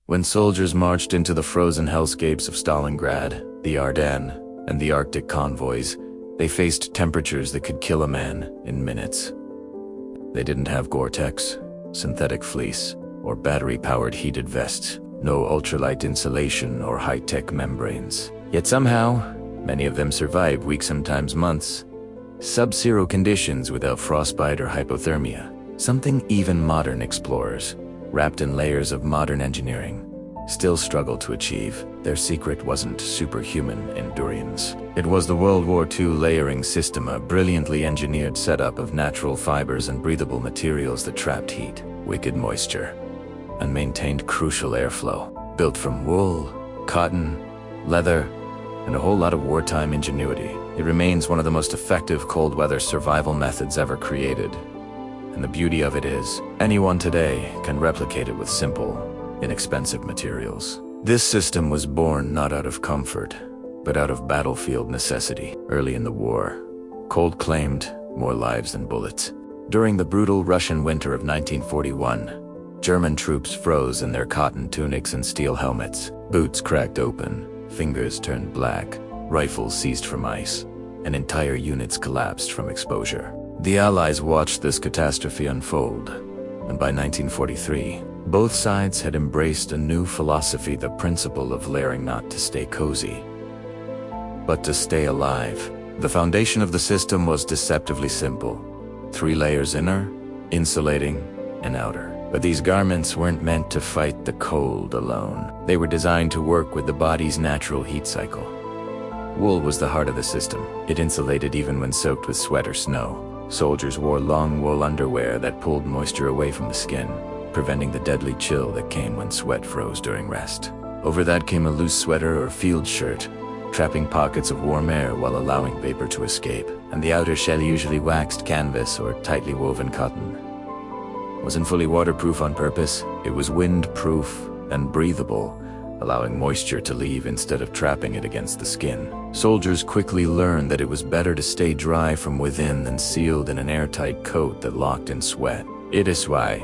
When soldiers marched into the frozen hellscapes of Stalingrad, the Ardennes, and the Arctic convoys, they faced temperatures that could kill a man in minutes. They didn't have Gore-Tex, synthetic fleece, or battery-powered heated vests, no ultralight insulation or high-tech membranes. Yet somehow, many of them survived weeks, sometimes months. Sub-zero conditions without frostbite or hypothermia. Something even modern explorers, wrapped in layers of modern engineering, still struggle to achieve. Their secret wasn't superhuman endurance. It was the World War II layering system, a brilliantly engineered setup of natural fibers and breathable materials that trapped heat, wicked moisture, and maintained crucial airflow. Built from wool, cotton, leather, and a whole lot of wartime ingenuity, it remains one of the most effective cold weather survival methods ever created. And the beauty of it is, anyone today can replicate it with simple, inexpensive materials. This system was born not out of comfort, but out of battlefield necessity. Early in the war, cold claimed more lives than bullets. During the brutal Russian winter of 1941, German troops froze in their cotton tunics and steel helmets. Boots cracked open, fingers turned black, rifles seized from ice, and entire units collapsed from exposure. The Allies watched this catastrophe unfold, and by 1943, both sides had embraced a new philosophy, the principle of layering, not to stay cozy, but to stay alive. The foundation of the system was deceptively simple: 3 layers inner, insulating, and outer. But these garments weren't meant to fight the cold alone. They were designed to work with the body's natural heat cycle. Wool was the heart of the system. It insulated even when soaked with sweat or snow. Soldiers wore long wool underwear that pulled moisture away from the skin, preventing the deadly chill that came when sweat froze during rest. Over that came a loose sweater or field shirt, trapping pockets of warm air while allowing vapor to escape. And the outer shell, usually waxed canvas or tightly woven cotton, wasn't fully waterproof on purpose. It was windproof and breathable, allowing moisture to leave instead of trapping it against the skin. Soldiers quickly learned that it was better to stay dry from within than sealed in an airtight coat that locked in sweat. It is why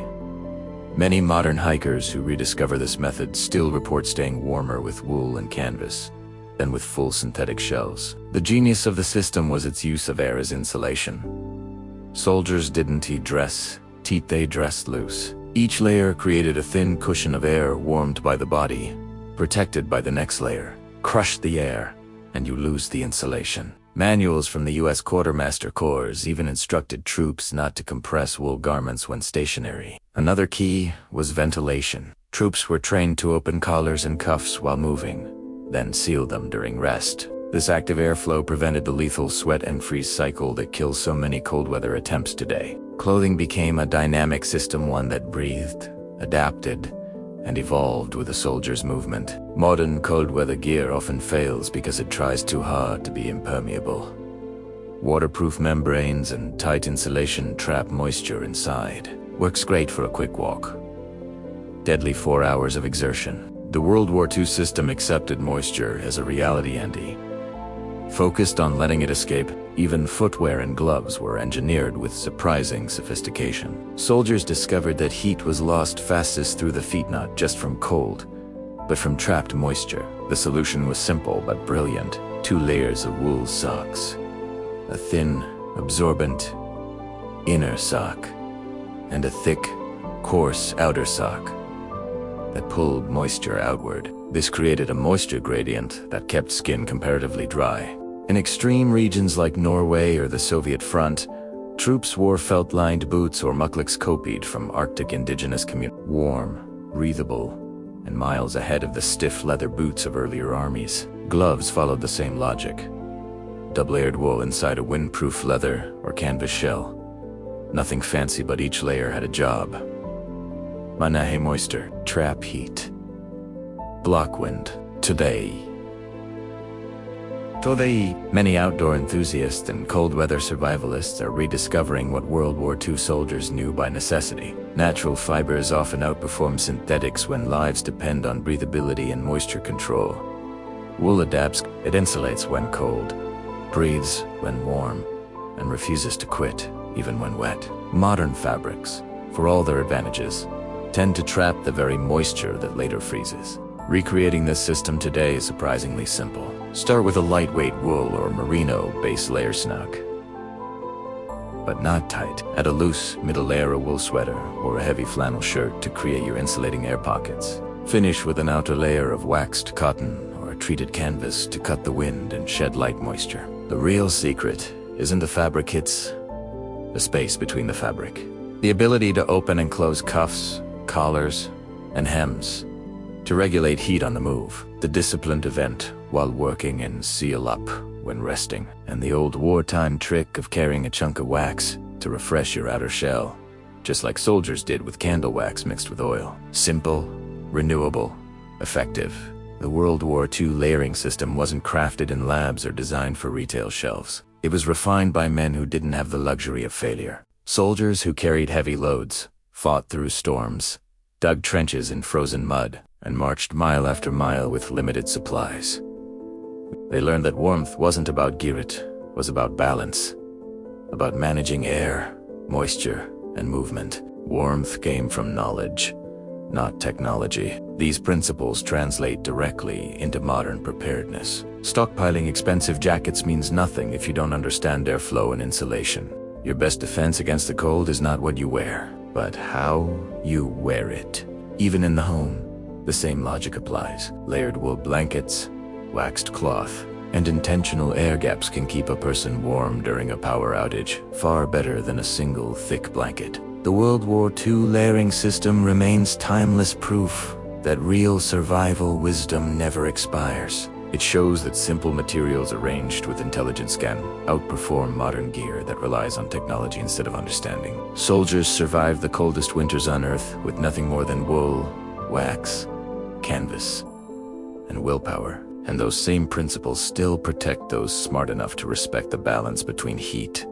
many modern hikers who rediscover this method still report staying warmer with wool and canvas than with full synthetic shells. The genius of the system was its use of air as insulation. Soldiers didn't they dressed loose. Each layer created a thin cushion of air warmed by the body, protected by the next layer. Crush the air, and you lose the insulation. Manuals from the U.S. Quartermaster Corps even instructed troops not to compress wool garments when stationary. Another key was ventilation. Troops were trained to open collars and cuffs while moving, then seal them during rest. This active airflow prevented the lethal sweat and freeze cycle that kills so many cold weather attempts today. Clothing became a dynamic system, one that breathed, adapted, and evolved with a soldier's movement. Modern cold weather gear often fails because it tries too hard to be impermeable. Waterproof membranes and tight insulation trap moisture inside. Works great for a quick walk. Deadly 4 hours of exertion. The World War II system accepted moisture as a reality and focused on letting it escape. Even footwear and gloves were engineered with surprising sophistication. Soldiers discovered that heat was lost fastest through the feet, not just from cold, but from trapped moisture. The solution was simple but brilliant: 2 layers of wool socks. A thin, absorbent inner sock, and a thick, coarse outer sock that pulled moisture outward. This created a moisture gradient that kept skin comparatively dry. In extreme regions like Norway or the Soviet front, troops wore felt-lined boots or muklux copied from Arctic indigenous communities. Warm, breathable, and miles ahead of the stiff leather boots of earlier armies. Gloves followed the same logic. Double-layered wool inside a windproof leather or canvas shell. Nothing fancy, but each layer had a job. Manahe moisture, trap heat, block wind. Today, many outdoor enthusiasts and cold weather survivalists are rediscovering what World War II soldiers knew by necessity. Natural fibers often outperform synthetics when lives depend on breathability and moisture control. Wool adapts, it insulates when cold, breathes when warm, and refuses to quit even when wet. Modern fabrics, for all their advantages, tend to trap the very moisture that later freezes. Recreating this system today is surprisingly simple. Start with a lightweight wool or merino base layer snug, but not tight. Add a loose middle layer of wool sweater or a heavy flannel shirt to create your insulating air pockets. Finish with an outer layer of waxed cotton or a treated canvas to cut the wind and shed light moisture. The real secret isn't the fabric kits, the space between the fabric. The ability to open and close cuffs, collars, and hems to regulate heat on the move. The discipline to vent while working and seal up when resting. And the old wartime trick of carrying a chunk of wax to refresh your outer shell, just like soldiers did with candle wax mixed with oil. Simple, renewable, effective. The World War II layering system wasn't crafted in labs or designed for retail shelves. It was refined by men who didn't have the luxury of failure. Soldiers who carried heavy loads, fought through storms, dug trenches in frozen mud, and marched mile after mile with limited supplies. They learned that warmth wasn't about gear, it was about balance, about managing air, moisture, and movement. Warmth came from knowledge, not technology. These principles translate directly into modern preparedness. Stockpiling expensive jackets means nothing if you don't understand airflow and insulation. Your best defense against the cold is not what you wear, but how you wear it. Even in the home, the same logic applies. Layered wool blankets, waxed cloth, and intentional air gaps can keep a person warm during a power outage, far better than a single thick blanket. The World War II layering system remains timeless proof that real survival wisdom never expires. It shows that simple materials arranged with intelligence can outperform modern gear that relies on technology instead of understanding. Soldiers survived the coldest winters on Earth with nothing more than wool, wax, canvas, and willpower. And those same principles still protect those smart enough to respect the balance between heat,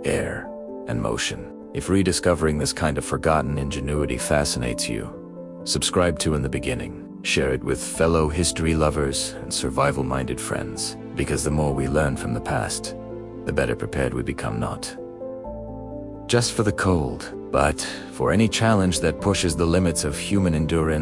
air, and motion. If rediscovering this kind of forgotten ingenuity fascinates you, subscribe to In the Beginning. Share it with fellow history lovers and survival-minded friends, because the more we learn from the past, the better prepared we become, not just for the cold, but for any challenge that pushes the limits of human endurance.